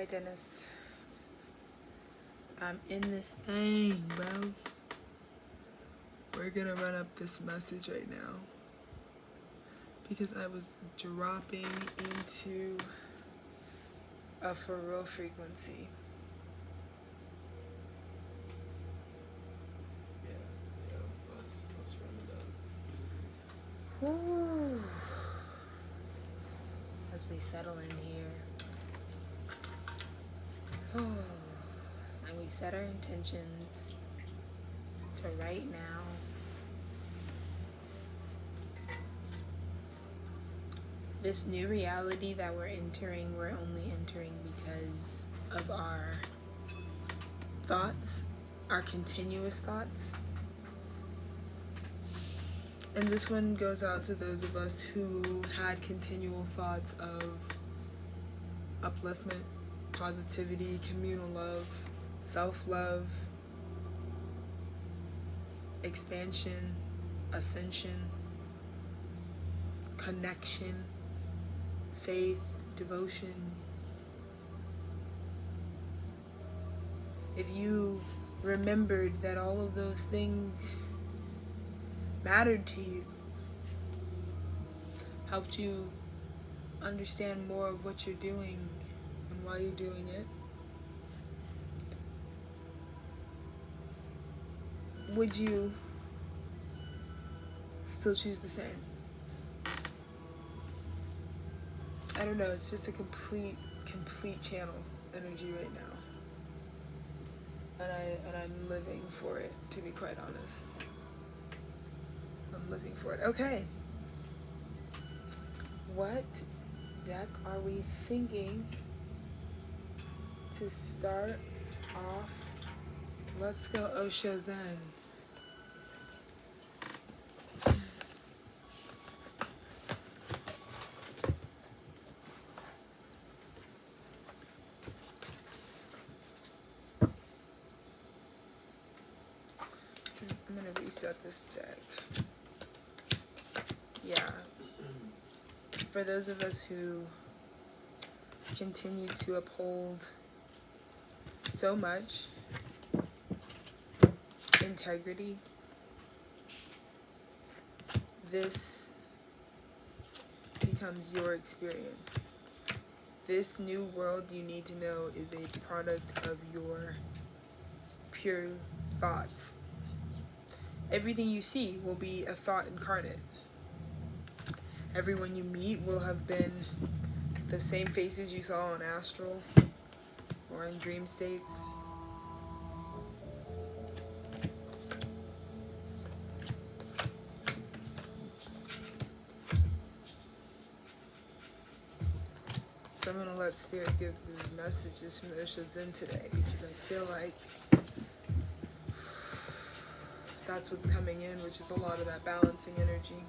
Alright, Dennis. I'm in this thing, bro. We're gonna run up this message right now because I was dropping into a for real frequency. Let's run it up. Ooh. As we settle in here. Oh. And we set our intentions to right now. This new reality that we're only entering because of our thoughts, our continuous thoughts. And this one goes out to those of us who had continual thoughts of upliftment, positivity, communal love, self-love, expansion, ascension, connection, faith, devotion. If you remembered that all of those things mattered to you, helped you understand more of what you're doing and why you're doing it, would you still choose the same? I don't know, it's just a complete channel energy right now. And I'm living for it, to be quite honest. I'm living for it. Okay. What deck are we thinking to start off? Let's go Osho Zen. So I'm gonna reset this deck. Yeah. For those of us who continue to uphold so much integrity, this becomes your experience. This new world, you need to know, is a product of your pure thoughts. Everything you see will be a thought incarnate. Everyone you meet will have been the same faces you saw on astral or in dream states. So I'm going to let Spirit give the messages from the Osho Zen today, because I feel like that's what's coming in, which is a lot of that balancing energy.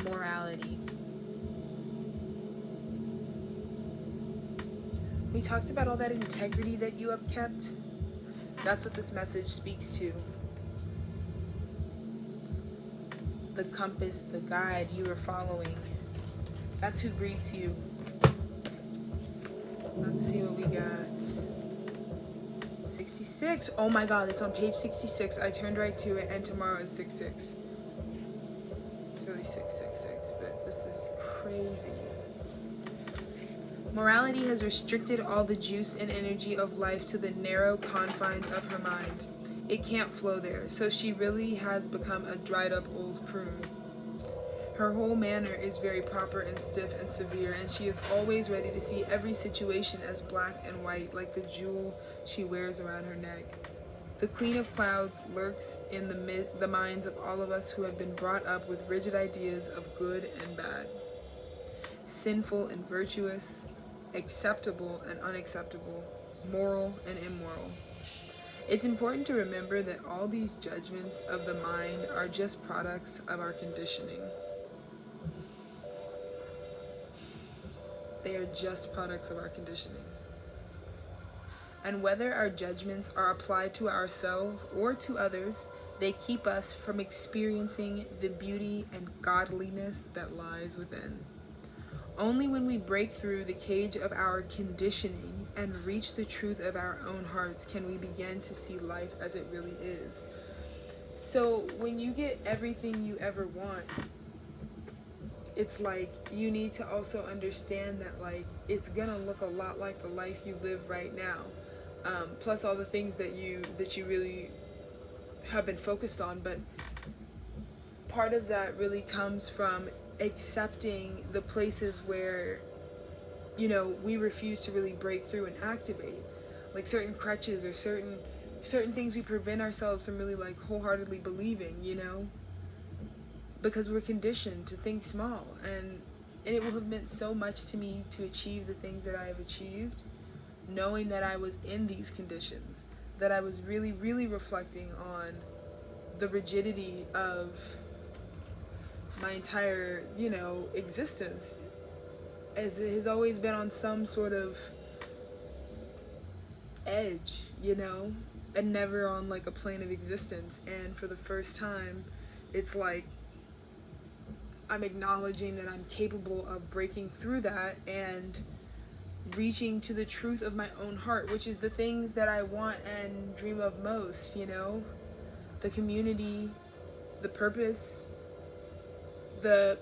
Morality. We talked about all that integrity that you upkept. That's what this message speaks to. The compass, the guide you are following. That's who greets you. Let's see what we got. 66. Oh my God, it's on page 66. I turned right to it, and tomorrow is 66. It's really 666, but this is crazy. Morality has restricted all the juice and energy of life to the narrow confines of her mind. It can't flow there, so she really has become a dried up old prune. Her whole manner is very proper and stiff and severe, and she is always ready to see every situation as black and white, like the jewel she wears around her neck. The Queen of Clouds lurks in the minds of all of us who have been brought up with rigid ideas of good and bad, sinful and virtuous, acceptable and unacceptable, moral and immoral. It's important to remember that all these judgments of the mind are just products of our conditioning. They are just products of our conditioning. And whether our judgments are applied to ourselves or to others, they keep us from experiencing the beauty and godliness that lies within. Only when we break through the cage of our conditioning and reach the truth of our own hearts can we begin to see life as it really is. So when you get everything you ever want, it's like you need to also understand that like it's gonna look a lot like the life you live right now, plus all the things that you really have been focused on. But part of that really comes from accepting the places where, you know, we refuse to really break through and activate, like certain crutches or certain things we prevent ourselves from really like wholeheartedly believing, you know, because we're conditioned to think small. And it will have meant so much to me to achieve the things that I have achieved, knowing that I was in these conditions, that I was really, really reflecting on the rigidity of my entire, you know, existence, as it has always been on some sort of edge, you know, and never on like a plane of existence. And for the first time, it's like I'm acknowledging that I'm capable of breaking through that and reaching to the truth of my own heart, which is the things that I want and dream of most, you know, the community, the purpose, the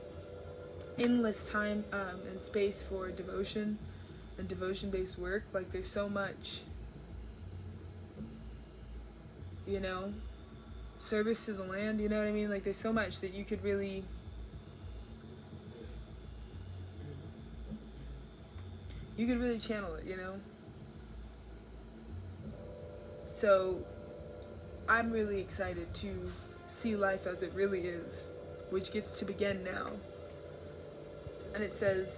endless time and space for devotion and devotion-based work. Like there's so much, you know, service to the land, you know what I mean? Like there's so much that you could really channel it, you know? So I'm really excited to see life as it really is, which gets to begin now. And it says,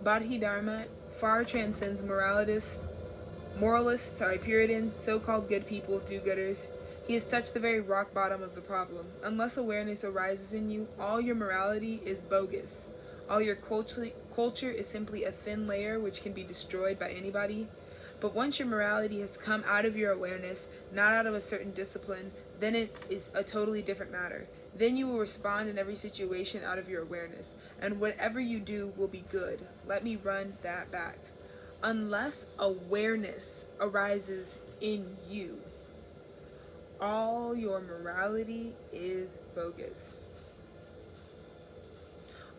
Bodhidharma far transcends moralists, Puritans, so-called good people, do-gooders. He has touched the very rock bottom of the problem. Unless awareness arises in you, all your morality is bogus. All your culture is simply a thin layer which can be destroyed by anybody. But once your morality has come out of your awareness, not out of a certain discipline, then it is a totally different matter. Then you will respond in every situation out of your awareness, and whatever you do will be good. Let me run that back. Unless awareness arises in you, all your morality is bogus.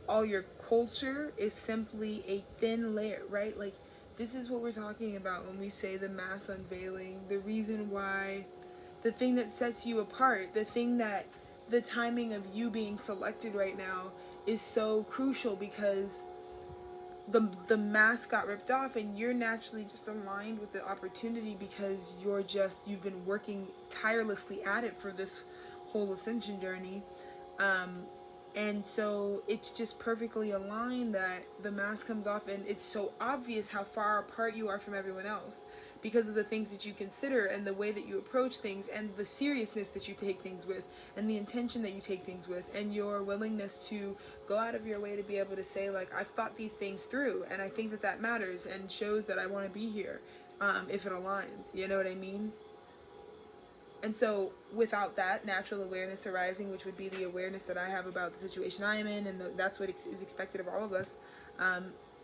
All your culture is simply a thin layer, right? Like, this is what we're talking about when we say the mass unveiling, the reason why, the thing that sets you apart, the thing that the timing of you being selected right now is so crucial, because the mask got ripped off and you're naturally just aligned with the opportunity because you've been working tirelessly at it for this whole ascension journey. And so it's just perfectly aligned that the mask comes off, and it's so obvious how far apart you are from everyone else because of the things that you consider and the way that you approach things and the seriousness that you take things with and the intention that you take things with and your willingness to go out of your way to be able to say, like, I've thought these things through and I think that that matters and shows that I want to be here if it aligns, you know what I mean? And so without that natural awareness arising, which would be the awareness that I have about the situation I am in, and that's what is expected of all of us,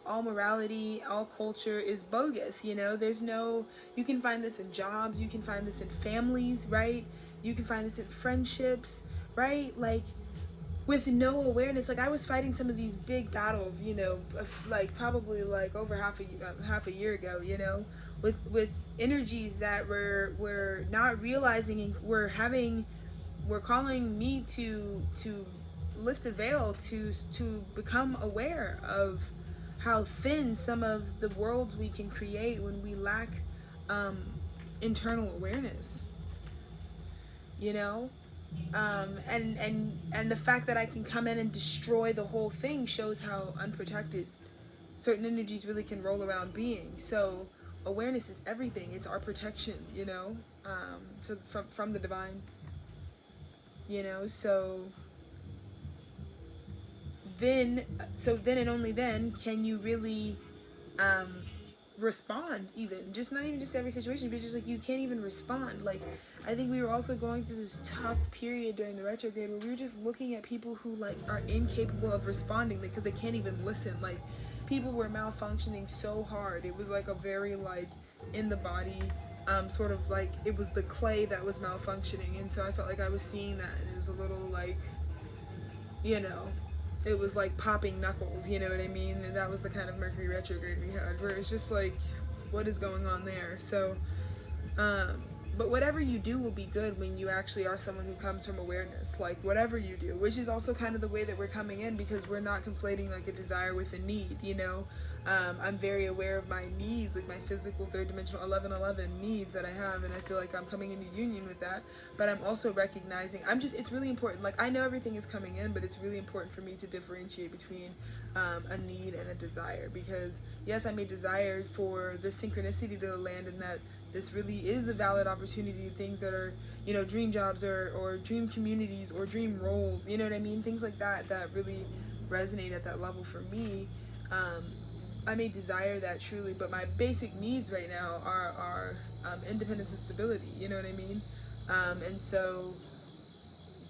all morality, all culture is bogus, you know? You can find this in jobs, you can find this in families, right? You can find this in friendships, right? Like, with no awareness, like I was fighting some of these big battles, you know, like probably like over half a year ago, you know, with energies that were not realizing and were calling me to lift a veil, to become aware of how thin some of the worlds we can create when we lack internal awareness, you know? And the fact that I can come in and destroy the whole thing shows how unprotected certain energies really can roll around being. So awareness is everything. It's our protection, you know, from the divine, you know. So then and only then can you really respond. Even just not even just every situation, but just like you can't even respond. Like I think we were also going through this tough period during the retrograde where we were just looking at people who like are incapable of responding because they can't even listen. Like people were malfunctioning so hard. It was like a very like in the body sort of like it was the clay that was malfunctioning, and so I felt like I was seeing that, and it was a little like, you know, it was like popping knuckles, you know what I mean? And that was the kind of Mercury retrograde we had, where it's just like, what is going on there? So, but whatever you do will be good when you actually are someone who comes from awareness, like whatever you do, which is also kind of the way that we're coming in, because we're not conflating like a desire with a need, you know? I'm very aware of my needs, like my physical third dimensional 1111 needs that I have, and I feel like I'm coming into union with that. But I'm also recognizing, it's really important. Like I know everything is coming in, but it's really important for me to differentiate between a need and a desire, because yes, I may desire for the synchronicity to land, and that this really is a valid opportunity, things that are, you know, dream jobs or dream communities or dream roles, you know what I mean? Things like that really resonate at that level for me. I may desire that truly, but my basic needs right now are independence and stability, you know what I mean? And so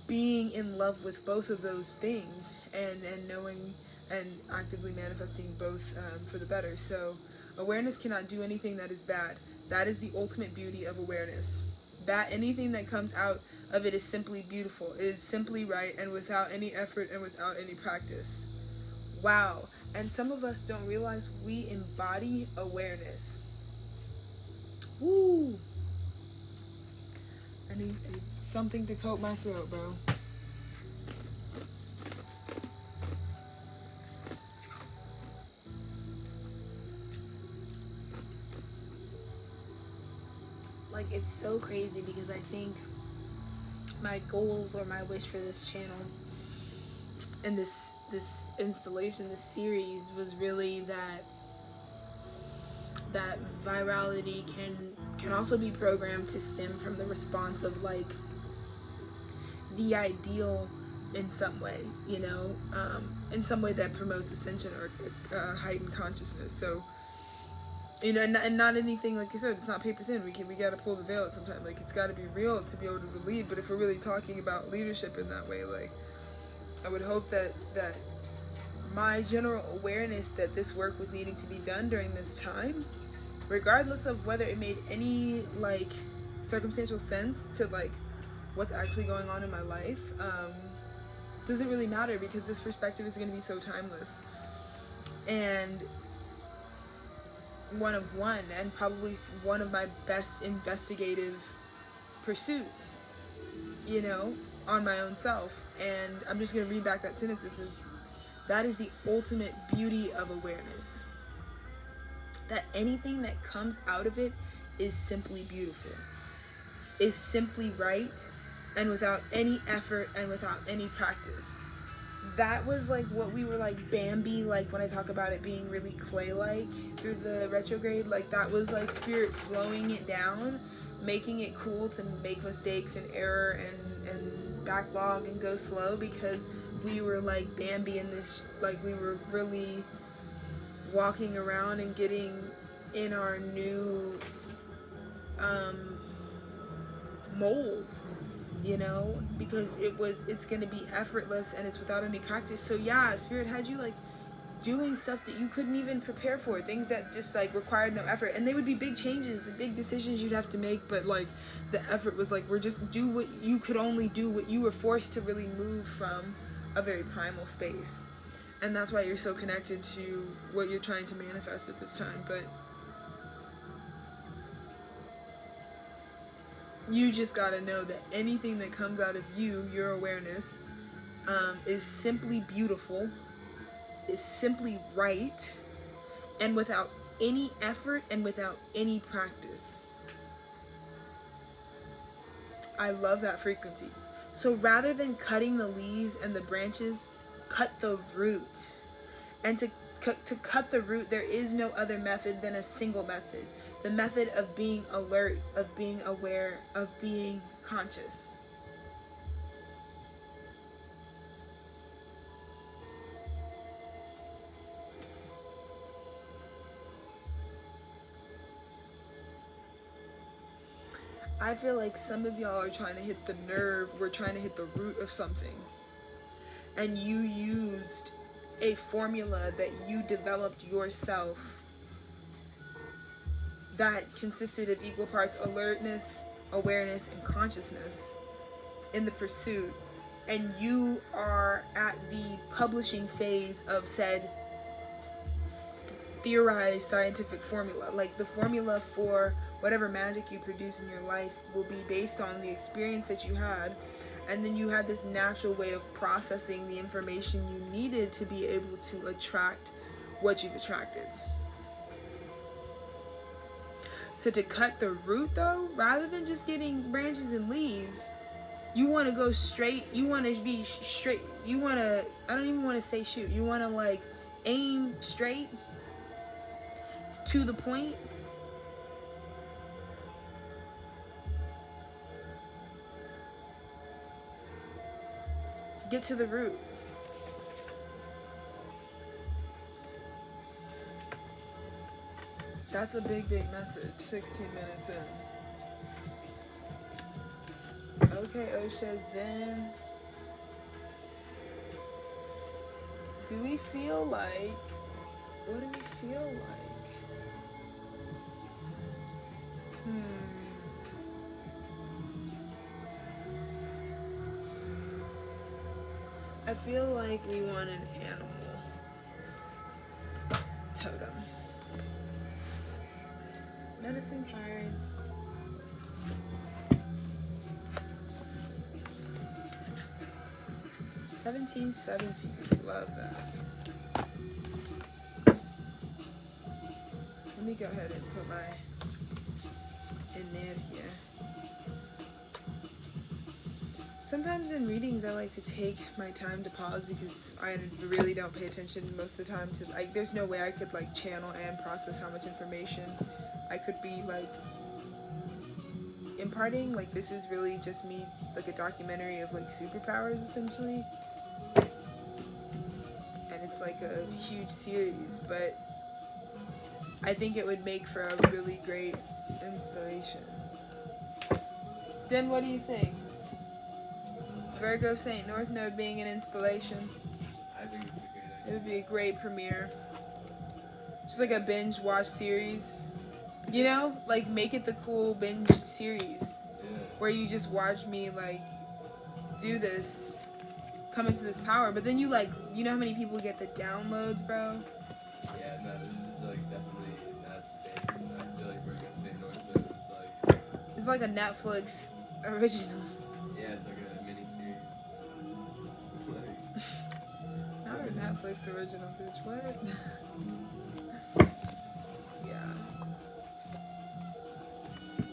being in love with both of those things and knowing and actively manifesting both for the better. So awareness cannot do anything that is bad. That is the ultimate beauty of awareness. That anything that comes out of it is simply beautiful, it is simply right, and without any effort and without any practice. Wow. And some of us don't realize we embody awareness. Woo! I need something to coat my throat, bro. Like, it's so crazy because I think my goals or my wish for this channel and this installation, this series, was really that virality can also be programmed to stem from the response of like the ideal in some way, you know, in some way that promotes ascension or heightened consciousness. So, you know, and not anything, like I said, it's not paper thin. We got to pull the veil at some time. Like, it's got to be real to be able to lead. But if we're really talking about leadership in that way, like, I would hope that my general awareness that this work was needing to be done during this time, regardless of whether it made any like circumstantial sense to like what's actually going on in my life, doesn't really matter, because this perspective is going to be so timeless and and probably one of my best investigative pursuits, you know, on my own self. And I'm just going to read back that sentence. That is the ultimate beauty of awareness, that anything that comes out of it is simply beautiful, is simply right, and without any effort and without any practice. That was like what we were like Bambi, like when I talk about it being really clay-like through the retrograde, like that was like spirit slowing it down, making it cool to make mistakes and error and backlog and go slow, because we were like Bambi in this, like we were really walking around and getting in our new mold, you know, because it's going to be effortless and it's without any practice. So yeah, spirit had you like doing stuff that you couldn't even prepare for, things that just like required no effort, and they would be big changes and big decisions you'd have to make, but like the effort was like, we're just do what you could only do, what you were forced to really move from a very primal space. And that's why you're so connected to what you're trying to manifest at this time. But you just gotta know that anything that comes out of you, your awareness, is simply beautiful, is simply right, and without any effort and without any practice. I love that frequency. So rather than cutting the leaves and the branches, cut the root. And to cut the root, there is no other method than a single method. The method of being alert, of being aware, of being conscious. I feel like some of y'all are trying to hit the nerve, we're trying to hit the root of something. And you used a formula that you developed yourself that consisted of equal parts alertness, awareness, and consciousness in the pursuit. And you are at the publishing phase of said theorized scientific formula. Like the formula for whatever magic you produce in your life will be based on the experience that you had, and then you had this natural way of processing the information you needed to be able to attract what you've attracted. So to cut the root though, rather than just getting branches and leaves, you want to go straight, you want to be straight, you want to, I don't even want to say shoot, you want to like aim straight to the point. Get to the root. That's a big message. 16 minutes in. Okay, Osha Zen. Do we feel like, what do we feel like? I feel like we want an animal totem. Medicine cards. $17.17. Love that. Let me go ahead and put my in here. Sometimes in readings, I like to take my time to pause because I really don't pay attention most of the time to, like, there's no way I could, like, channel and process how much information I could be, like, imparting. Like, this is really just me, like, a documentary of, like, superpowers, essentially. And it's, like, a huge series, but I think it would make for a really great installation. Den, what do you think? Virgo St. North Node being an installation. I think it's a good idea. It would be a great premiere. Just like a binge watch series. You know? Like make it the cool binge series. Yeah. Where you just watch me like do this. Come into this power. But then you like, you know how many people get the downloads, bro? Yeah, no, this is like definitely in that space. I feel like Virgo St. North Node is like... It's like a Netflix original. Yeah, it's like a mini-series. Like... Not a Netflix original, bitch. What? Yeah.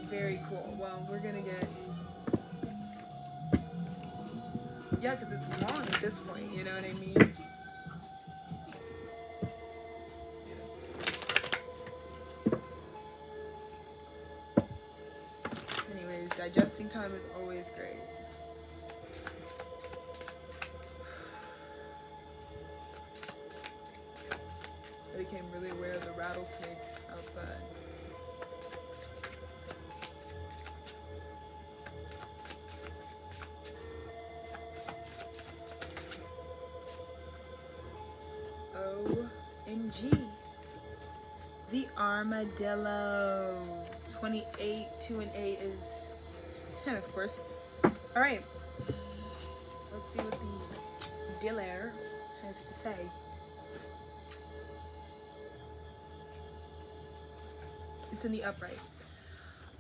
Very cool. Well, we're gonna get... Yeah, because it's long at this point, you know what I mean? Anyways, digesting time is always great. I became really aware of the rattlesnakes outside. OMG. The armadillo. 28, 2 and 8 is 10, of course. Alright. Let's see what the dealer has to say. It's in the upright.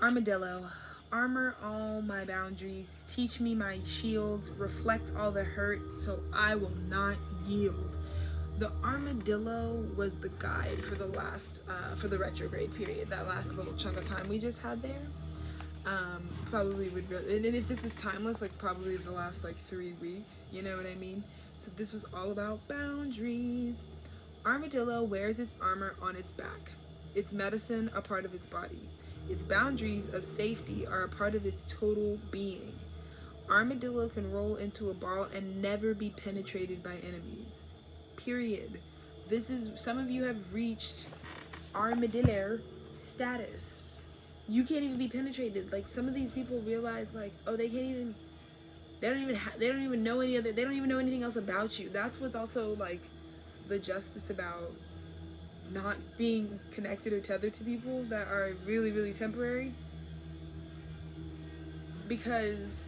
Armadillo. Armor all my boundaries. Teach me my shield. Reflect all the hurt so I will not yield. The armadillo was the guide for the last, for the retrograde period, that last little chunk of time we just had there. Probably would really, and if this is timeless, like probably the last like 3 weeks, you know what I mean? So this was all about boundaries. Armadillo wears its armor on its back, its medicine a part of its body. Its boundaries of safety are a part of its total being. Armadillo can roll into a ball and never be penetrated by enemies. Period. This is, some of you have reached armadillo status. You can't even be penetrated. Like, some of these people realize, like, oh, they don't even know anything else about you. That's what's also like the justice about not being connected or tethered to people that are really, really temporary. Because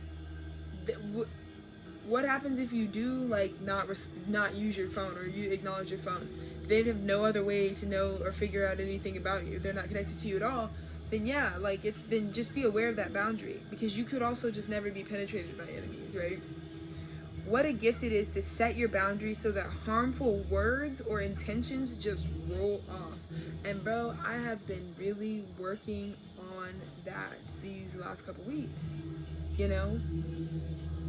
what happens if you do like not use your phone, or you acknowledge your phone? They have no other way to know or figure out anything about you. They're not connected to you at all. Then yeah, like then just be aware of that boundary, because you could also just never be penetrated by enemies, right? What a gift it is to set your boundaries so that harmful words or intentions just roll off. And bro, I have been really working on that these last couple weeks. You know,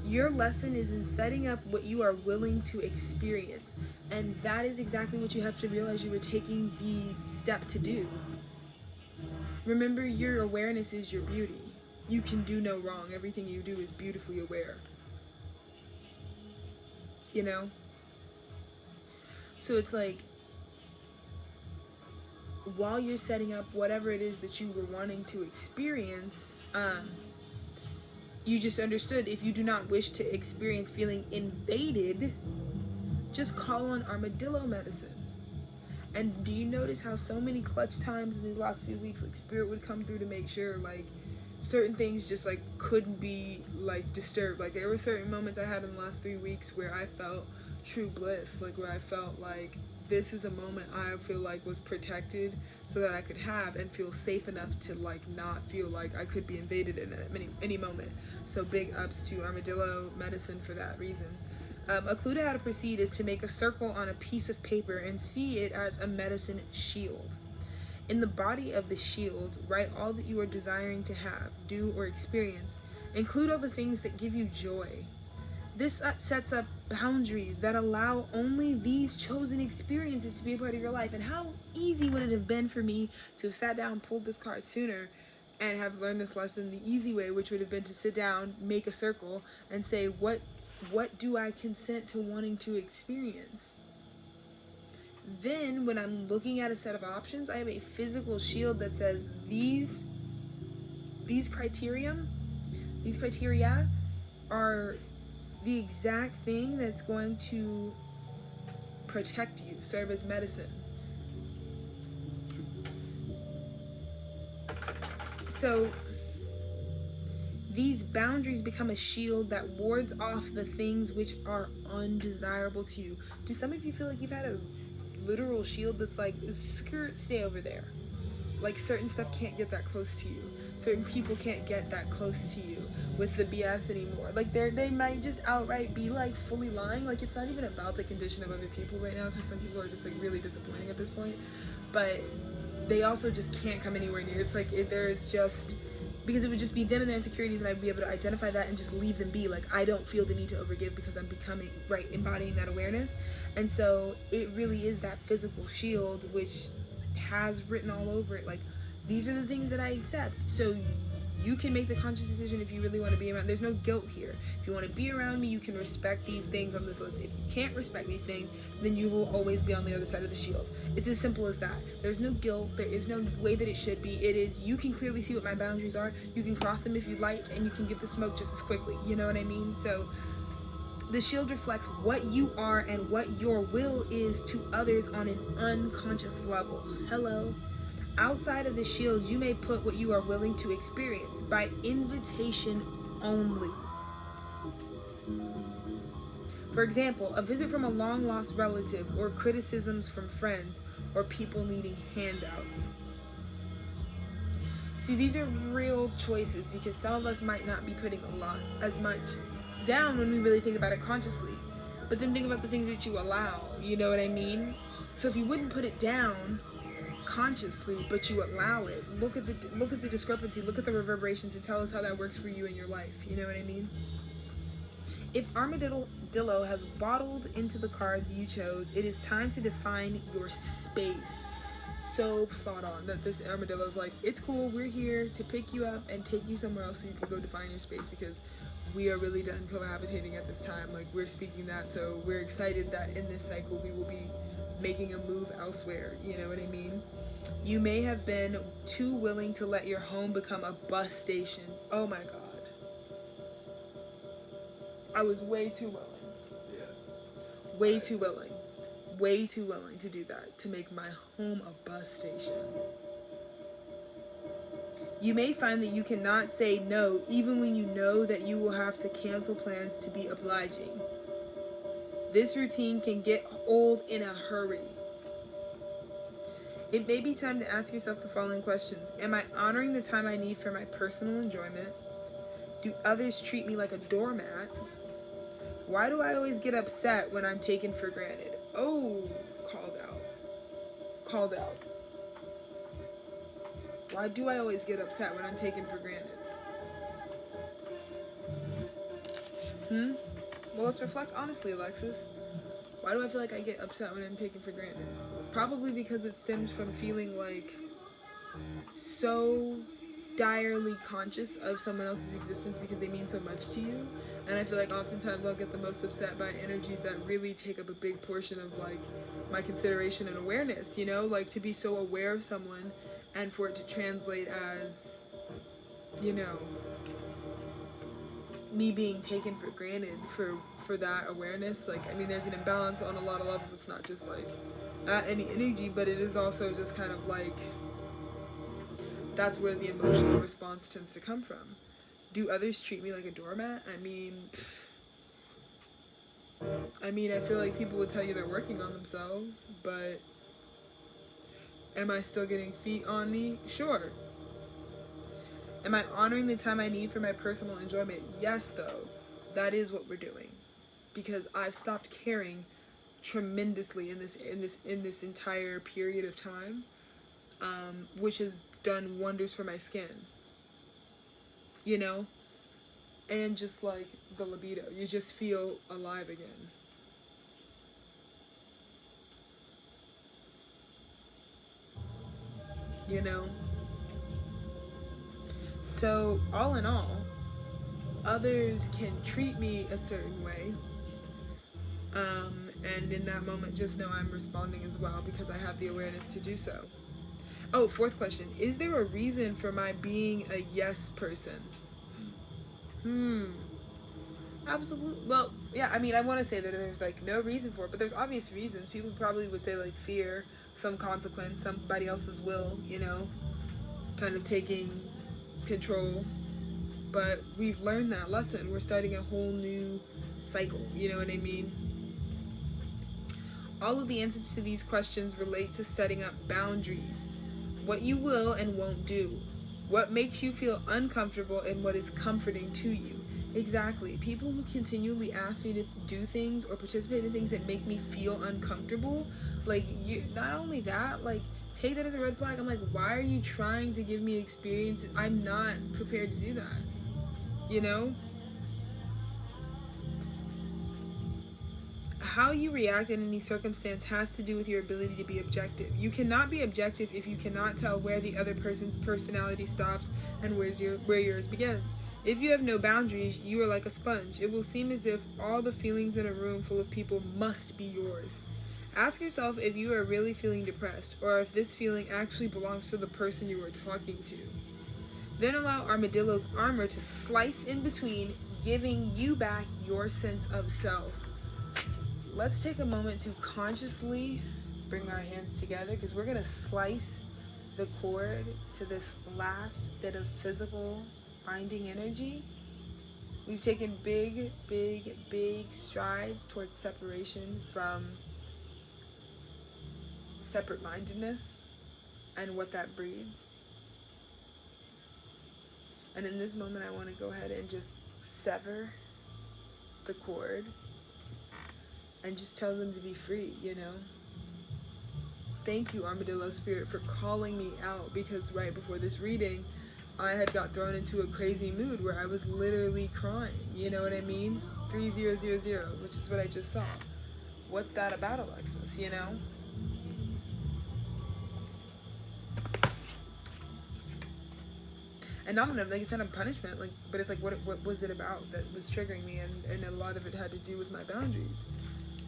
your lesson is in setting up what you are willing to experience, and that is exactly what you have to realize you were taking the step to do. Remember, your awareness is your beauty. You can do no wrong. Everything you do is beautifully aware. You know? So it's like, while you're setting up whatever it is that you were wanting to experience, you just understood, if you do not wish to experience feeling invaded, just call on armadillo medicine. And do you notice how so many clutch times in these last few weeks, like, spirit would come through to make sure, like, certain things just, like, couldn't be, like, disturbed. Like, there were certain moments I had in the last 3 weeks where I felt true bliss, like, where I felt like this is a moment I feel like was protected so that I could have and feel safe enough to, like, not feel like I could be invaded in any moment. So big ups to armadillo medicine for that reason. A clue to how to proceed is to make a circle on a piece of paper and see it as a medicine shield. In the body of the shield, write all that you are desiring to have, do, or experience. Include all the things that give you joy. This sets up boundaries that allow only these chosen experiences to be a part of your life. And how easy would it have been for me to have sat down, pulled this card sooner, and have learned this lesson the easy way, which would have been to sit down, make a circle, and say, what do I consent to wanting to experience? Then, when I'm looking at a set of options, I have a physical shield that says these criteria are the exact thing that's going to protect you, serve as medicine. So these boundaries become a shield that wards off the things which are undesirable to you. Do some of you feel like you've had a literal shield that's like, skirt, stay over there? Like, certain stuff can't get that close to you. Certain people can't get that close to you with the BS anymore. Like, they might just outright be like fully lying. Like, it's not even about the condition of other people right now, because some people are just like really disappointing at this point. But they also just can't come anywhere near. It's like, there's just, because it would just be them and their insecurities, and I'd be able to identify that and just leave them be. Like, I don't feel the need to overgive because I'm becoming, right, embodying that awareness. And so it really is that physical shield which has written all over it, like, these are the things that I accept. So you can make the conscious decision if you really want to be around. There's no guilt here. If you want to be around me, you can respect these things on this list. If you can't respect these things, then you will always be on the other side of the shield. It's as simple as that. There's no guilt. There is no way that it should be. It is, you can clearly see what my boundaries are. You can cross them if you like, and you can get the smoke just as quickly. You know what I mean? So the shield reflects what you are and what your will is to others on an unconscious level. Hello. Outside of the shield, you may put what you are willing to experience by invitation only. For example, a visit from a long-lost relative, or criticisms from friends, or people needing handouts. See, these are real choices, because some of us might not be putting as much down when we really think about it consciously. But then think about the things that you allow, you know what I mean? So if you wouldn't put it down consciously, but you allow it. Look at the discrepancy, look at the reverberations, and tell us how that works for you in your life. You know what I mean? If Armadillo has waddled into the cards you chose, it is time to define your space. So spot on that this armadillo's like, it's cool, we're here to pick you up and take you somewhere else so you can go define your space, because we are really done cohabitating at this time. Like, we're speaking that, so we're excited that in this cycle we will be making a move elsewhere. You know what I mean? You may have been too willing to let your home become a bus station. Oh my god. I was way too willing. Yeah. Way too willing. Way too willing to do that, to make my home a bus station. You may find that you cannot say no even when you know that you will have to cancel plans to be obliging. This routine can get old in a hurry. It may be time to ask yourself the following questions. Am I honoring the time I need for my personal enjoyment? Do others treat me like a doormat? Why do I always get upset when I'm taken for granted? Oh, called out. Called out. Why do I always get upset when I'm taken for granted? Well, let's reflect honestly, Alexis. Why do I feel like I get upset when I'm taken for granted? Probably because it stems from feeling like so direly conscious of someone else's existence because they mean so much to you. And I feel like oftentimes I'll get the most upset by energies that really take up a big portion of like my consideration and awareness, you know, like to be so aware of someone and for it to translate as, you know, me being taken for granted for that awareness. Like, I mean, there's an imbalance on a lot of levels. It's not just like any energy, but it is also just kind of like, that's where the emotional response tends to come from. Do others treat me like a doormat? I mean, I feel like people would tell you they're working on themselves, but am I still getting feet on me? Sure. Am I honoring the time I need for my personal enjoyment? Yes, though. That is what we're doing. Because I've stopped caring tremendously in this entire period of time, which has done wonders for my skin. You know? And just like the libido, you just feel alive again. You know? So, all in all, others can treat me a certain way. And in that moment, just know I'm responding as well because I have the awareness to do so. Oh, fourth question. Is there a reason for my being a yes person? Absolutely. Well, yeah, I mean, I want to say that there's like no reason for it, but there's obvious reasons. People probably would say like fear, some consequence, somebody else's will, you know, kind of taking control. But we've learned that lesson. We're starting a whole new cycle, you know what I mean? All of the answers to these questions relate to setting up boundaries. What you will and won't do. What makes you feel uncomfortable and what is comforting to you. Exactly. People who continually ask me to do things or participate in things that make me feel uncomfortable, like, you, not only that, like, take that as a red flag. I'm like, why are you trying to give me experience? I'm not prepared to do that. You know? How you react in any circumstance has to do with your ability to be objective. You cannot be objective if you cannot tell where the other person's personality stops and where yours begins. If you have no boundaries, you are like a sponge. It will seem as if all the feelings in a room full of people must be yours. Ask yourself if you are really feeling depressed or if this feeling actually belongs to the person you are talking to. Then allow Armadillo's armor to slice in between, giving you back your sense of self. Let's take a moment to consciously bring our hands together because we're going to slice the cord to this last bit of physical binding energy. We've taken big, big, big strides towards separation from separate-mindedness and what that breeds. And in this moment, I want to go ahead and just sever the cord and just tell them to be free, you know? thank you, Armadillo Spirit, for calling me out, because right before this reading, I had got thrown into a crazy mood where I was literally crying. You know what I mean? 3000, which is what I just saw. What's that about, Alexis? You know? And not enough, like it's not a punishment, like, but it's like, what was it about that was triggering me? And a lot of it had to do with my boundaries,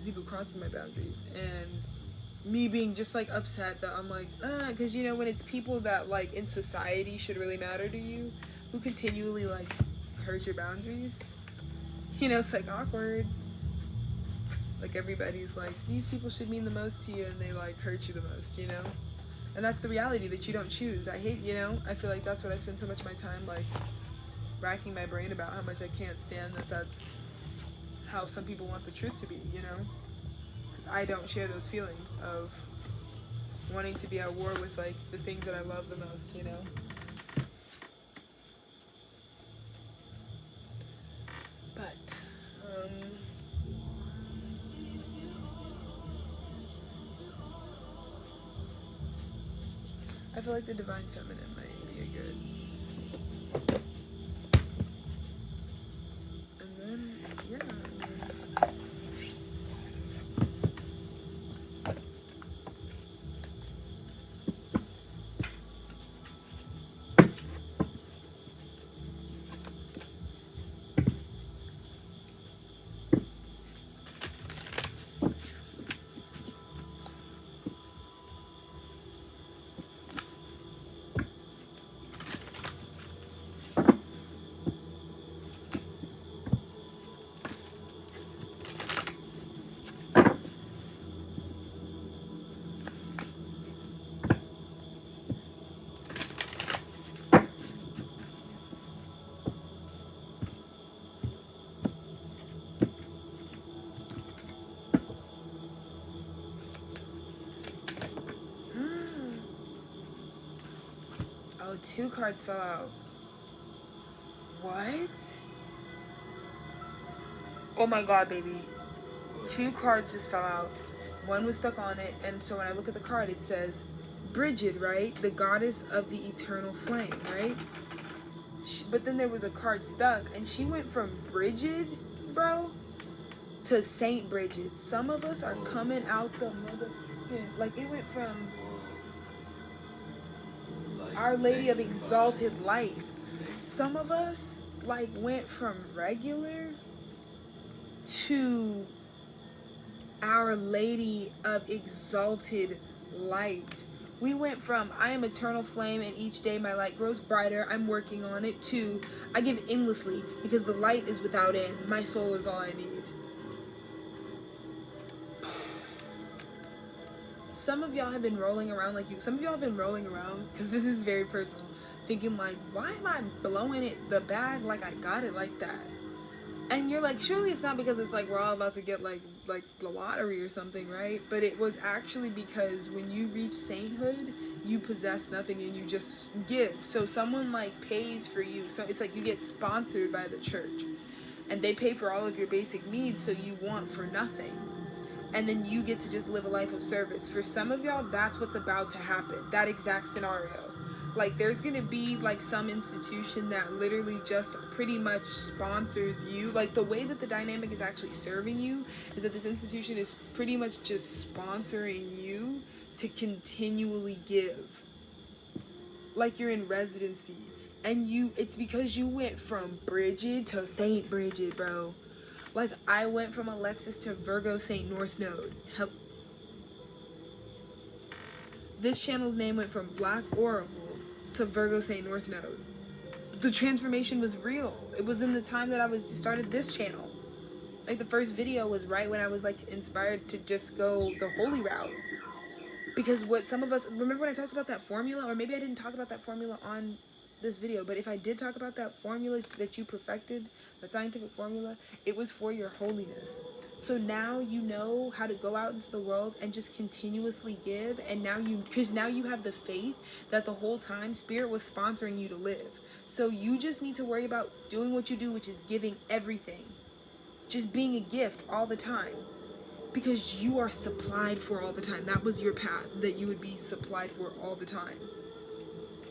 people crossing my boundaries, and me being just like upset that I'm like, because you know, when it's people that like in society should really matter to you, who continually like hurt your boundaries, you know, it's like awkward. Like everybody's like, these people should mean the most to you, and they like hurt you the most, you know? And that's the reality that you don't choose. I hate, you know, I feel like that's what I spend so much of my time like racking my brain about, how much I can't stand that that's how some people want the truth to be, you know? 'Cause I don't share those feelings of wanting to be at war with like the things that I love the most, you know? But, I feel like the Divine Feminine might be a good. And then, yeah. Oh, 2 cards fell out. What? Oh my god, baby. 2 cards just fell out. One was stuck on it, and so when I look at the card, it says Bridget, right? The goddess of the eternal flame, right? But then there was a card stuck, and she went from Bridget, bro, to Saint Bridget. Some of us are coming out the motherfucking, like it went from Our Lady of Exalted Light. Some of us like went from regular to Our Lady of Exalted Light. We went from I am eternal flame and each day my light grows brighter, I'm working on it, to I give endlessly because the light is without end, my soul is all I need. Some of y'all have been rolling around because this is very personal, thinking like, why am I blowing it the bag like I got it like that? And you're like, surely it's not because it's like we're all about to get like the lottery or something, right? But it was actually because when you reach sainthood, you possess nothing and you just give. So someone like pays for you. So it's like you get sponsored by the church and they pay for all of your basic needs, so you want for nothing. And then you get to just live a life of service. For some of y'all, that's what's about to happen. That exact scenario. Like there's gonna be like some institution that literally just pretty much sponsors you. Like the way that the dynamic is actually serving you is that this institution is pretty much just sponsoring you to continually give. Like you're in residency. And it's because you went from Bridget to Saint Bridget, bro. Like I went from Alexis to Virgo Saint North Node. This channel's name went from Black Oracle to Virgo Saint North Node. The transformation was real. It was in the time that I started this channel. Like the first video was right when I was like inspired to just go the holy route. Because what some of us, remember when I talked about that formula? Or maybe I didn't talk about that formula on this video, but if I did talk about that formula that you perfected, that scientific formula, it was for your holiness. So now you know how to go out into the world and just continuously give, and now you have the faith that the whole time Spirit was sponsoring you to live. So you just need to worry about doing what you do, which is giving everything. Just being a gift all the time. because you are supplied for all the time. That was your path, that you would be supplied for all the time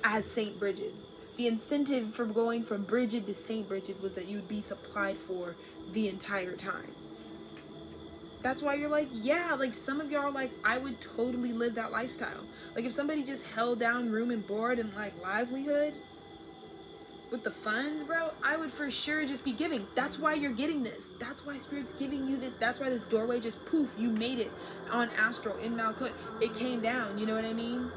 as Saint Bridget. The incentive for going from Bridget to Saint Bridget was that you would be supplied for the entire time. That's why you're like, yeah, like some of y'all are like, I would totally live that lifestyle. Like if somebody just held down room and board and like livelihood with the funds, bro, I would for sure just be giving. That's why you're getting this. That's why Spirit's giving you this. That's why this doorway just poof, you made it on Astral in Malkut. It came down, you know what I mean?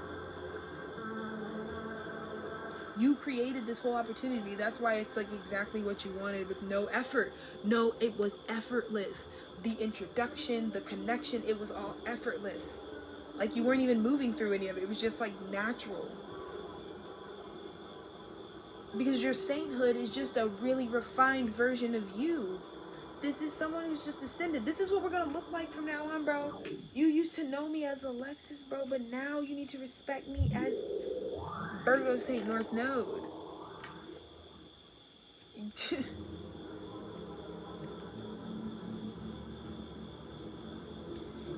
You created this whole opportunity. That's why it's like exactly what you wanted with no effort. No, it was effortless. The introduction, the connection, it was all effortless. Like you weren't even moving through any of it. It was just like natural. Because your sainthood is just a really refined version of you. This is someone who's just ascended. This is what we're gonna look like from now on, bro. You used to know me as Alexis, bro, but now you need to respect me as Virgo Saint North Node.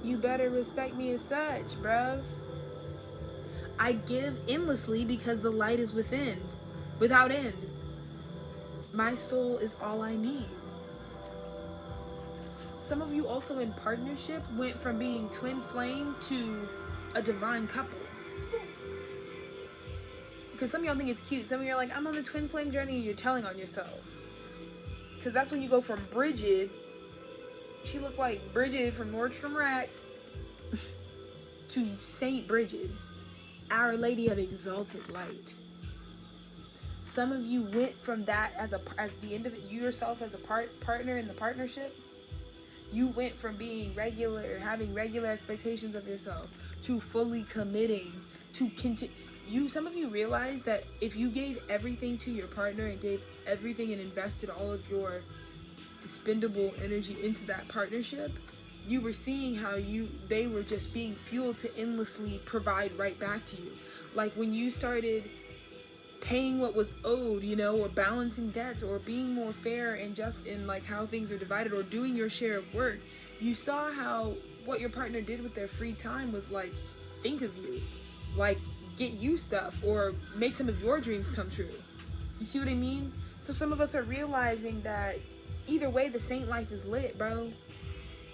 You better respect me as such, bruv. I give endlessly because the light is within, without end. My soul is all I need. Some of you also in partnership went from being twin flame to a divine couple. Because some of y'all think it's cute. Some of y'all are like, I'm on the twin flame journey, and you're telling on yourselves. Because that's when you go from Bridget, she looked like Bridget from Nordstrom Rack, to Saint Bridget, Our Lady of Exalted Light. Some of you went from that as the end of it, you yourself as a partner in the partnership. You went from being regular, having regular expectations of yourself, to fully committing, to continue. Some of you realize that if you gave everything to your partner and gave everything and invested all of your dispendable energy into that partnership, you were seeing how they were just being fueled to endlessly provide right back to you. Like when you started paying what was owed, you know, or balancing debts, or being more fair and just in like how things are divided, or doing your share of work, you saw how what your partner did with their free time was like, think of you, like get you stuff or make some of your dreams come true. You see what I mean? So some of us are realizing that either way, the saint life is lit, bro.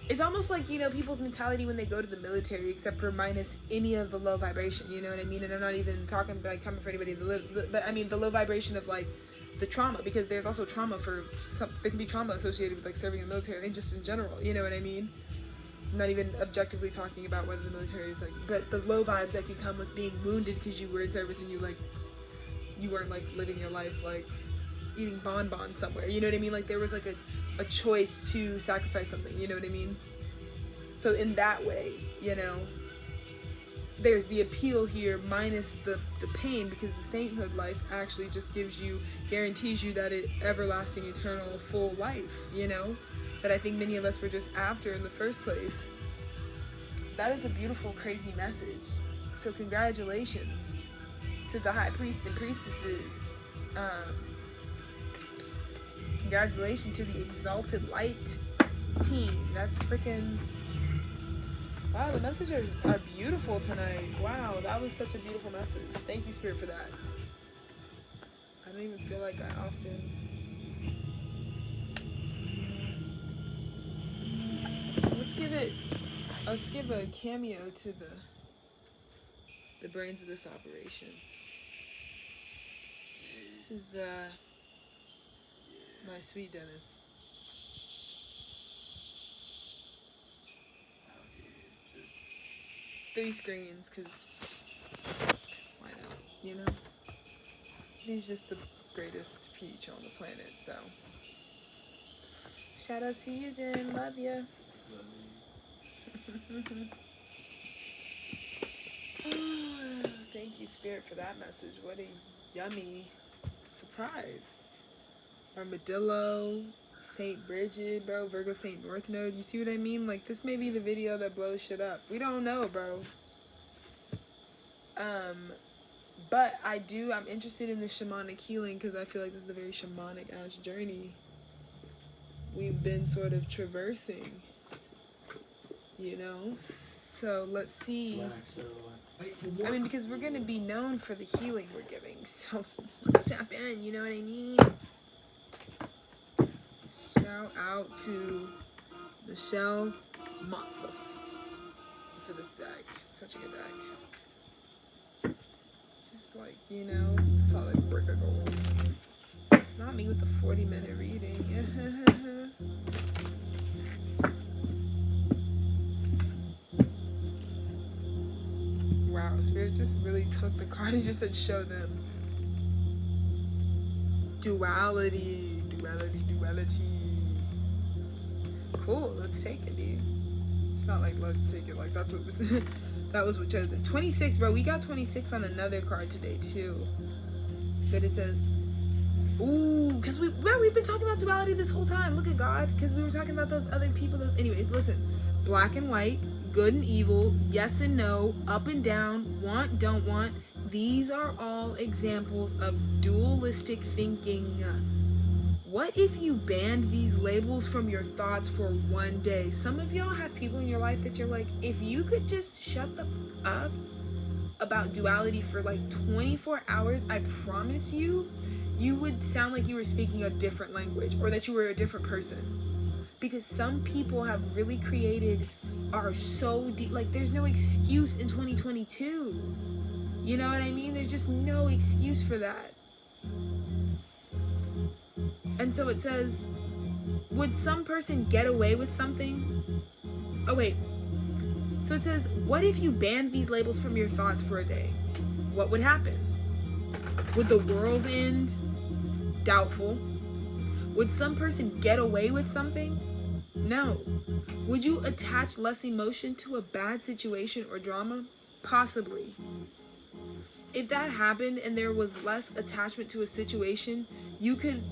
It's almost like, you know, people's mentality when they go to the military, except for minus any of the low vibration, you know what I mean? And I'm not even talking like coming for anybody, but I mean the low vibration of like the trauma, because there's also trauma there can be trauma associated with like serving in the military and just in general, you know what I mean? I'm not even objectively talking about whether the military is like, but the low vibes that can come with being wounded because you were in service and you weren't like living your life like eating bonbons somewhere, you know what I mean? Like there was like a choice to sacrifice something, you know what I mean? So in that way, you know, there's the appeal here minus the pain, because the sainthood life actually just guarantees you that everlasting, eternal, full life, you know, that I think many of us were just after in the first place. That is a beautiful, crazy message. So congratulations to the high priests and priestesses. Congratulations to the Exalted Light team. That's freaking... Wow, the messages are beautiful tonight. Wow, that was such a beautiful message. Thank you, Spirit, for that. I don't even feel like I often... Let's give a cameo to the brains of this operation. This is, my sweet Dennis. Just 3 screens, because why not, you know? He's just the greatest peach on the planet, so. Shout out to you, Jen. Love ya. Thank you, Spirit, for that message. What a yummy surprise. Armadillo, Saint Bridget, bro, Virgo Saint North Node. You see what I mean? Like, this may be the video that blows shit up. We don't know, bro. But I'm interested in the shamanic healing, because I feel like this is a very shamanic ass journey we've been sort of traversing. you know? So let's see. I mean, because we're going to be known for the healing we're giving. So let's tap in, you know what I mean? Shout out to Michelle Montzless for this deck. It's such a good deck. Just like, you know, solid brick of gold. Not me with the 40-minute reading. Wow, Spirit just really took the card and just said, show them. Duality, duality, duality. Cool, let's take it, dude. It's not like let's take it, like that's what was that was what chose it. 26, bro. We got 26 on another card today too. But it says, ooh, because we've been talking about duality this whole time. Look at God, because we were talking about those other people. Anyways, listen. Black and white, good and evil, yes and no, up and down, want, don't want. These are all examples of dualistic thinking. What if you banned these labels from your thoughts for one day? Some of y'all have people in your life that you're like, if you could just shut the up about duality for like 24 hours, I promise you, you would sound like you were speaking a different language or that you were a different person. Because some people have really are so deep, like there's no excuse in 2022. You know what I mean? There's just no excuse for that. And so it says, would some person get away with something? Oh, wait. So it says, what if you banned these labels from your thoughts for a day? What would happen? Would the world end? Doubtful. Would some person get away with something? No. Would you attach less emotion to a bad situation or drama? Possibly. If that happened and there was less attachment to a situation, you could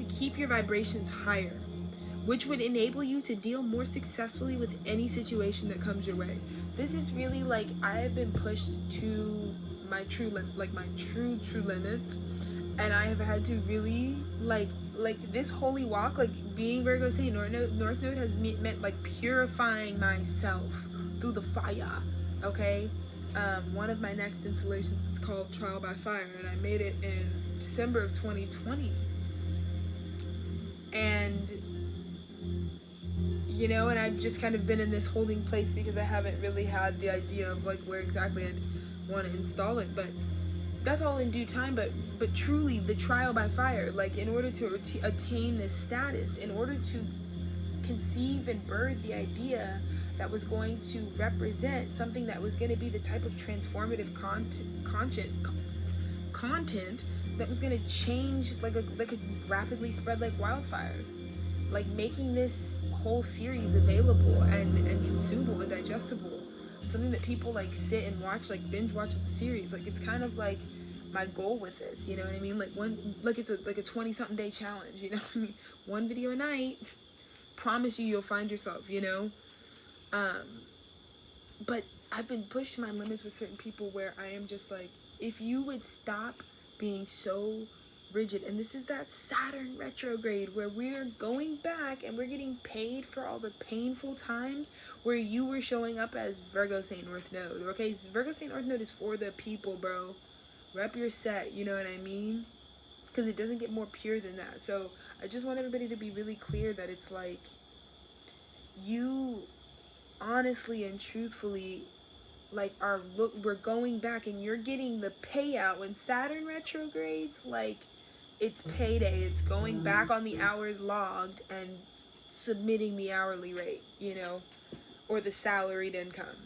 keep your vibrations higher, which would enable you to deal more successfully with any situation that comes your way. This is really like, I have been pushed to my true limits, and I have had to really like this holy walk, like being Virgo Saint North Node has meant like purifying myself through the fire. Okay. One of my next installations is called Trial by Fire, and I made it in December of 2020. And, you know, and I've just kind of been in this holding place because I haven't really had the idea of like where exactly I'd want to install it. But that's all in due time. But truly, the Trial by Fire, like in order to attain this status, in order to conceive and birth the idea that was going to represent something that was going to be the type of transformative content that was going to change like could rapidly spread like wildfire, like making this whole series available and consumable and digestible, something that people like sit and watch, like binge watch as a series. Like it's kind of like my goal with this, you know what I mean? Like it's a 20-something day challenge, you know what I mean? One video a night, promise you'll find yourself, you know. But I've been pushed to my limits with certain people where I am just like, if you would stop being so rigid, and this is that Saturn retrograde where we're going back and we're getting paid for all the painful times where you were showing up as Virgo Saint North Node. Okay, Virgo Saint North Node is for the people, bro. Rep your set, you know what I mean? Because it doesn't get more pure than that. So I just want everybody to be really clear that it's like, you honestly and truthfully like we're going back and you're getting the payout when Saturn retrogrades. Like it's payday, it's going back on the hours logged and submitting the hourly rate, you know, or the salaried income,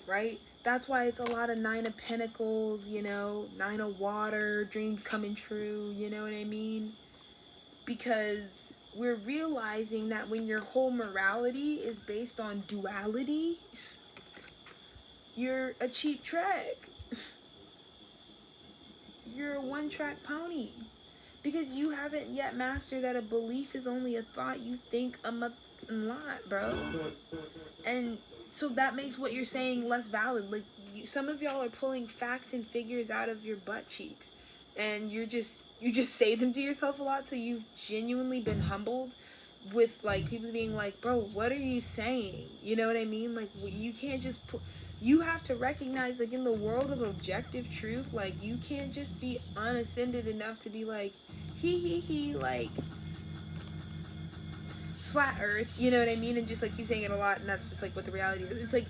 right? That's why it's a lot of 9 of Pentacles, you know, 9 of Water, dreams coming true, you know what I mean? Because we're realizing that when your whole morality is based on duality, you're a cheap trick. You're a one-track pony. Because you haven't yet mastered that a belief is only a thought you think a lot, bro. And so that makes what you're saying less valid. Like, some of y'all are pulling facts and figures out of your butt cheeks. And you just say them to yourself a lot, so you've genuinely been humbled with like people being like, bro, what are you saying? You know what I mean? Like, you can't just put, you have to recognize, like, in the world of objective truth, like, you can't just be unascended enough to be like, he, like, flat earth, you know what I mean? And just like keep saying it a lot, and that's just like what the reality is. It's like,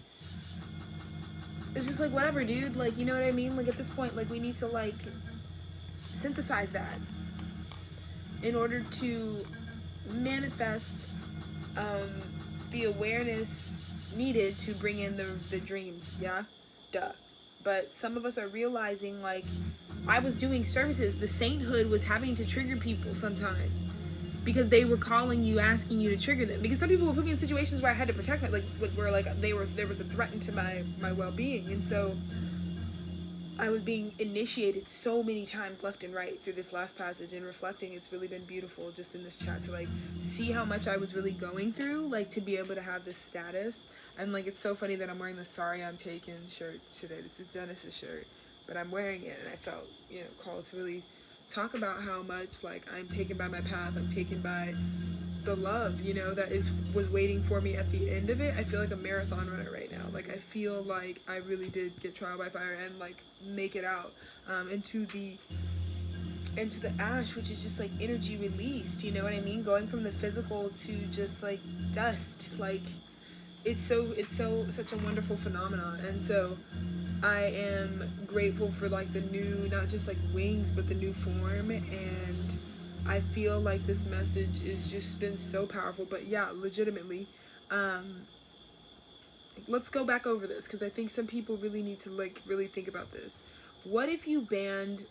it's just like, whatever, dude, like, you know what I mean? Like, at this point, like, we need to like synthesize that in order to manifest the awareness needed to bring in the dreams. Yeah, duh. But some of us are realizing, like, I was doing services, the sainthood was having to trigger people sometimes because they were calling you, asking you to trigger them, because some people would put me in situations where I had to protect my, like where like there was a threat to my well-being, and so I was being initiated so many times left and right through this last passage. And reflecting, it's really been beautiful just in this chat to like see how much I was really going through, like to be able to have this status. And like, it's so funny that I'm wearing the Sorry I'm Taken shirt today. This is Dennis's shirt, but I'm wearing it, and I felt, you know, called to really talk about how much like I'm taken by my path, I'm taken by the love, you know, that was waiting for me at the end of it. I feel like a marathon runner right now. Like, I feel like I really did get trial by fire and like make it out into the ash, which is just like energy released, you know what I mean? Going from the physical to just like dust, like it's such a wonderful phenomenon. And so I am grateful for like the new, not just like wings, but the new form. And I feel like this message has just been so powerful. But yeah, legitimately, let's go back over this, because I think some people really need to like really think about this. What if you banned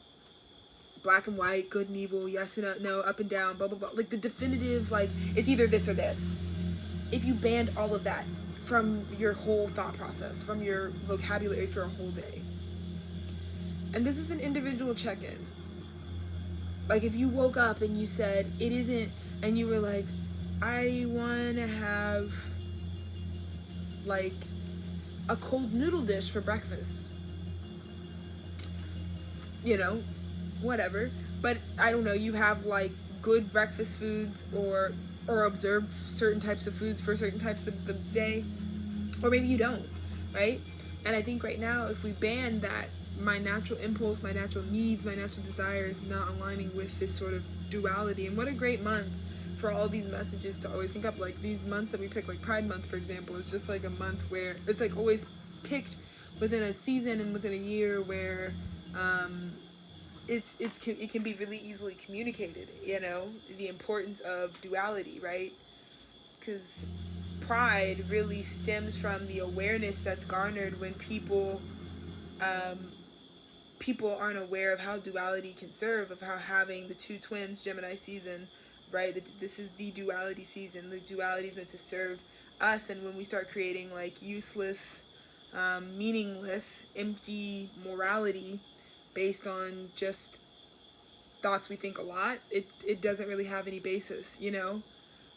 black and white, good and evil, yes and no, up and down, blah blah blah, like the definitive, like it's either this or this? If you banned all of that from your whole thought process, from your vocabulary for a whole day. And this is an individual check-in. Like, if you woke up and you said it isn't, and you were like, I want to have like a cold noodle dish for breakfast, you know, whatever, but I don't know, you have like good breakfast foods, or observe certain types of foods for certain types of the day, or maybe you don't, right? And I think right now, if we ban that, my natural impulse, my natural needs, my natural desires not aligning with this sort of duality. And what a great month for all these messages to always think up. Like, these months that we pick, like Pride Month, for example, is just like a month where it's like always picked within a season and within a year where it can be really easily communicated, you know, the importance of duality, right? Because pride really stems from the awareness that's garnered when people aren't aware of how duality can serve, of how having the two twins, Gemini season, right? This is the duality season. The duality is meant to serve us, and when we start creating like useless, meaningless, empty morality based on just thoughts we think a lot, it doesn't really have any basis, you know?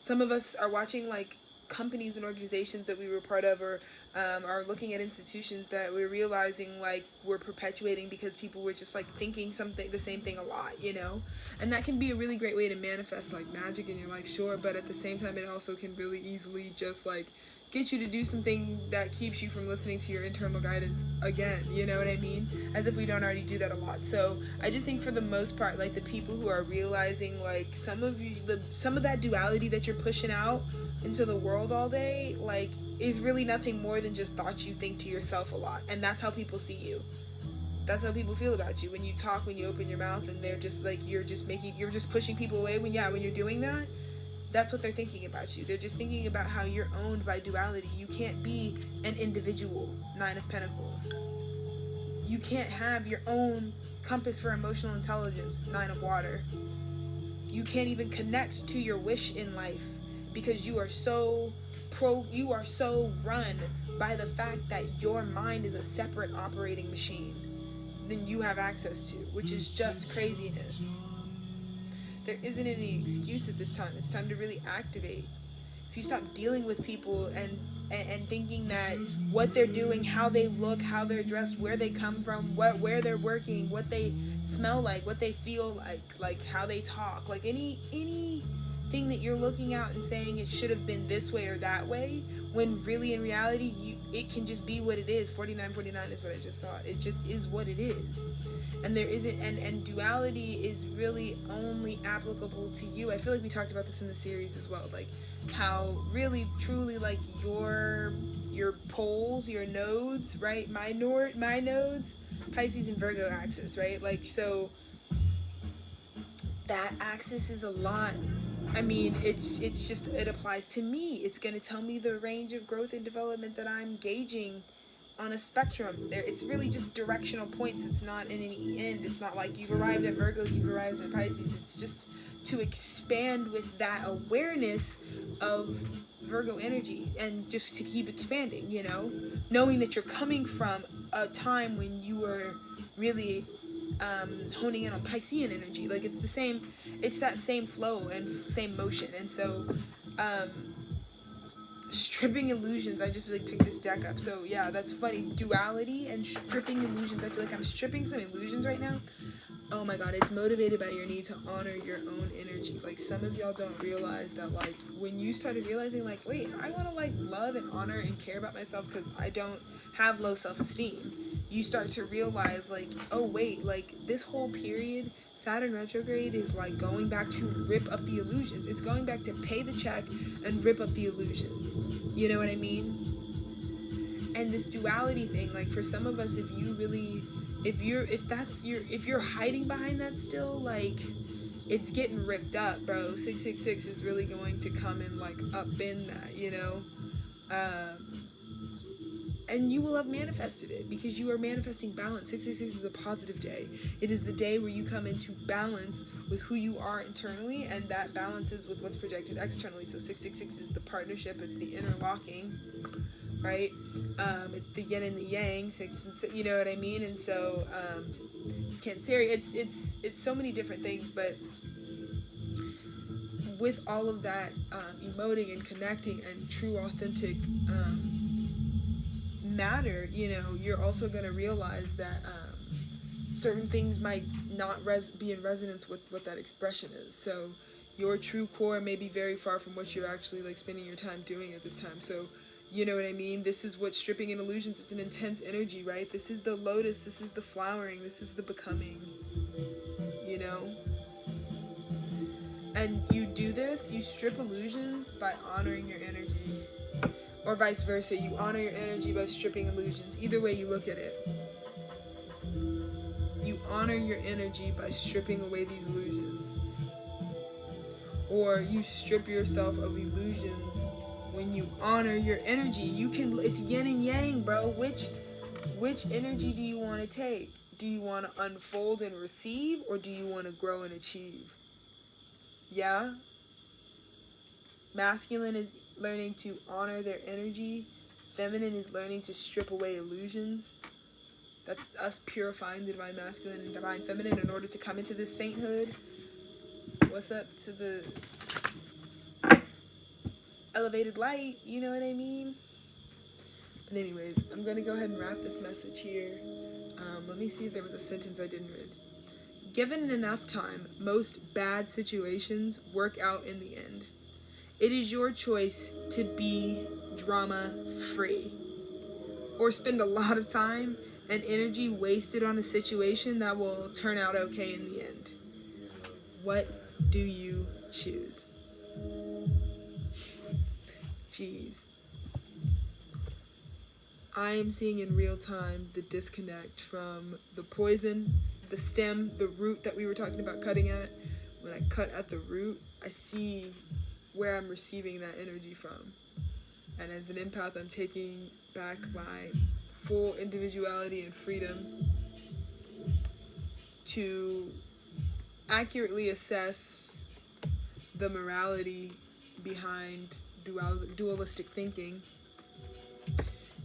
Some of us are watching like companies and organizations that we were part of, or are looking at institutions that we're realizing like we're perpetuating because people were just like thinking the same thing a lot, you know? And that can be a really great way to manifest like magic in your life, sure, but at the same time it also can really easily just like get you to do something that keeps you from listening to your internal guidance again, you know what I mean? As if we don't already do that a lot. So I just think for the most part, like the people who are realizing like some of that duality that you're pushing out into the world all day, like, is really nothing more than just thoughts you think to yourself a lot. And that's how people see you. That's how people feel about you when you talk, when you open your mouth, and they're just like, you're just pushing people away. When you're doing that, that's what they're thinking about you. They're just thinking about how you're owned by duality. You can't be an individual, Nine of Pentacles. You can't have your own compass for emotional intelligence, Nine of Water. You can't even connect to your wish in life because you are so run by the fact that your mind is a separate operating machine than you have access to, which is just craziness. There isn't any excuse at this time. It's time to really activate. If you stop dealing with people and thinking that what they're doing, how they look, how they're dressed, where they come from, where they're working, what they smell like, what they feel like how they talk, like any thing that you're looking at and saying it should have been this way or that way, when really in reality it can just be what it is. 4949 is what I just saw. It just is what it is. And there isn't, and duality is really only applicable to you. I feel like we talked about this in the series as well, like how really truly like your poles, your nodes, right? My nodes, Pisces and Virgo axis, right? Like, so that axis is a lot. I mean, it's just, it applies to me. It's going to tell me the range of growth and development that I'm gauging on a spectrum. There, it's really just directional points. It's not in any end. It's not like you've arrived at Virgo, you've arrived at Pisces. It's just to expand with that awareness of Virgo energy and just to keep expanding, you know, knowing that you're coming from a time when you were really honing in on Piscean energy. Like it's that same flow and same motion. And so stripping illusions, I just like picked this deck up. So yeah, that's funny. Duality and stripping illusions. I feel like I'm stripping some illusions right now. Oh my god, it's motivated by your need to honor your own energy. Like, some of y'all don't realize that, like, when you started realizing, like, wait, I want to, like, love and honor and care about myself because I don't have low self-esteem. You start to realize, like, oh wait, like, this whole period, Saturn retrograde is, like, going back to rip up the illusions. It's going back to pay the check and rip up the illusions. You know what I mean? And this duality thing, like, for some of us, if you're hiding behind that still, like, it's getting ripped up, bro. 666 is really going to come and, like, upend that, you know? And you will have manifested it because you are manifesting balance. 666 is a positive day. It is the day where you come into balance with who you are internally, and that balances with what's projected externally. So 666 is the partnership, it's the interlocking, right? It's the yin and the yang, you know what I mean? And so it's Cancerian. It's so many different things, but with all of that emoting and connecting and true authentic matter, you know, you're also going to realize that certain things might not be in resonance with what that expression is. So your true core may be very far from what you're actually, like, spending your time doing at this time. So you know what I mean? This is what stripping in illusions. It's an intense energy, right? This is the lotus. This is the flowering. This is the becoming, you know? And you do this, you strip illusions by honoring your energy. Or vice versa. You honor your energy by stripping illusions. Either way you look at it. You honor your energy by stripping away these illusions. Or you strip yourself of illusions. When you honor your energy, it's yin and yang, bro. Which energy do you want to take? Do you want to unfold and receive, or do you want to grow and achieve? Yeah? Masculine is learning to honor their energy. Feminine is learning to strip away illusions. That's us purifying the divine masculine and divine feminine in order to come into this sainthood. What's up to the elevated light, you know what I mean? But anyways, I'm going to go ahead and wrap this message here. Let me see if there was a sentence I didn't read. Given enough time, most bad situations work out in the end. It is your choice to be drama-free, or spend a lot of time and energy wasted on a situation that will turn out okay in the end. What do you choose? Jeez. I am seeing in real time the disconnect from the poison, the stem, the root that we were talking about cutting at. When I cut at the root, I see where I'm receiving that energy from. And as an empath, I'm taking back my full individuality and freedom to accurately assess the morality behind dualistic thinking,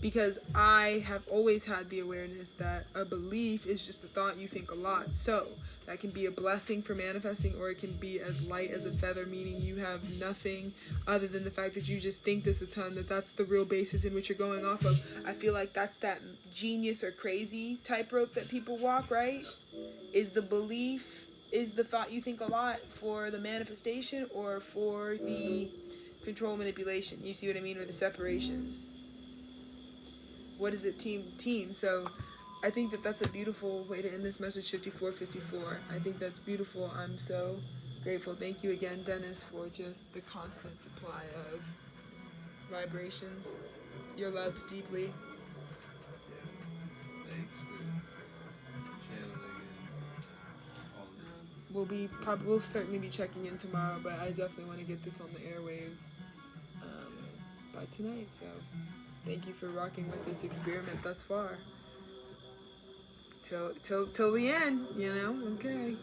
because I have always had the awareness that a belief is just a thought you think a lot. So that can be a blessing for manifesting, or it can be as light as a feather, meaning you have nothing other than the fact that you just think this a ton, that's the real basis in which you're going off of. I feel like that's that genius or crazy tightrope that people walk, right? Is the belief is the thought you think a lot for the manifestation or for the control manipulation? You see what I mean? Or the separation? What is it, team? So I think that that's a beautiful way to end this message, 5454. I think that's beautiful. I'm so grateful. Thank you again, Dennis, for just the constant supply of vibrations. You're loved deeply. Thanks for channeling and all this. We'll certainly be checking in tomorrow, but I definitely want to get this on the airwaves by tonight. So thank you for rocking with this experiment thus far. Till the end, you know? Okay.